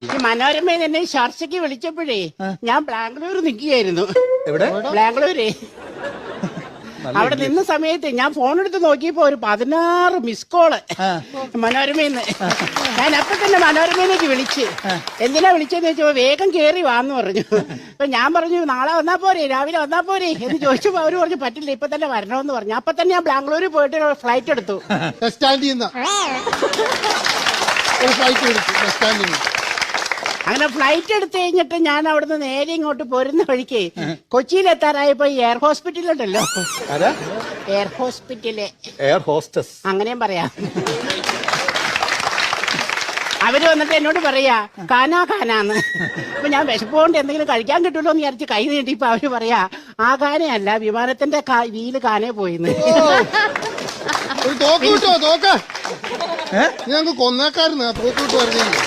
ഈ മനോരമയിൽ എന്നെ ചർച്ചയ്ക്ക് വിളിച്ചപ്പോഴേ ഞാൻ ബാംഗ്ലൂർ നിൽക്കുകയായിരുന്നു. എവിടെ? ബാംഗ്ലൂരേ. അവിടെ നിന്ന സമയത്ത് ഞാൻ ഫോൺ എടുത്ത് നോക്കിയപ്പോ ഒരു 16 മിസ് കോള് മനോരമയിന്ന്. ഞാൻ അപ്പൊ തന്നെ മനോരമയിലേക്ക് വിളിച്ച് എന്തിനാ വിളിച്ചെന്ന് ചോദിച്ചപ്പോ വേഗം കേറി വാന്ന് പറഞ്ഞു. അപ്പൊ ഞാൻ പറഞ്ഞു നാളെ വന്നാ പോരെ, രാവിലെ വന്നാ പോരെ എന്ന് ചോദിച്ചപ്പോ അവര് പറഞ്ഞു പറ്റില്ല, ഇപ്പൊ തന്നെ വരണമെന്ന് പറഞ്ഞു. അപ്പൊ തന്നെ ഞാൻ ബാംഗ്ലൂരിൽ പോയിട്ട് ഫ്ലൈറ്റ് എടുത്തു. ബസ് സ്റ്റാൻഡിൽ നിന്ന് ഒരു ഫ്ലൈറ്റ് എടുത്തു ബസ് സ്റ്റാൻഡിൽ നിന്ന്. അങ്ങനെ ഫ്ലൈറ്റ് എടുത്തു കഴിഞ്ഞിട്ട് ഞാൻ അവിടുന്ന് നേരെ ഇങ്ങോട്ട് പോരുന്ന വഴിക്ക് കൊച്ചിയിലെത്താറായപ്പോ എയർ ഹോസ്പിറ്റലുണ്ടല്ലോ, എയർ ഹോസ്പിറ്റല്, എയർ ഹോസ്റ്റസ് അങ്ങനെയും പറയാം. അവര് വന്നിട്ട് എന്നോട് പറയാ കാനാന്ന്. അപ്പൊ ഞാൻ വിശപ്പോണ്ട് എന്തെങ്കിലും കഴിക്കാൻ കിട്ടുമല്ലോ എന്ന് വിചാരിച്ച് കൈ നീട്ടിയപ്പോ അവര് പറയാ ആ കാനയല്ല, വിമാനത്തിന്റെ വീല് കാനേ പോയിന്ന്. ഒരു തോക്ക് കിട്ടോ? തോക്ക് ഞങ്ങൾക്ക് കൊന്നേക്കാരുന്ന് തോക്ക് കിട്ടുമായിരുന്നു.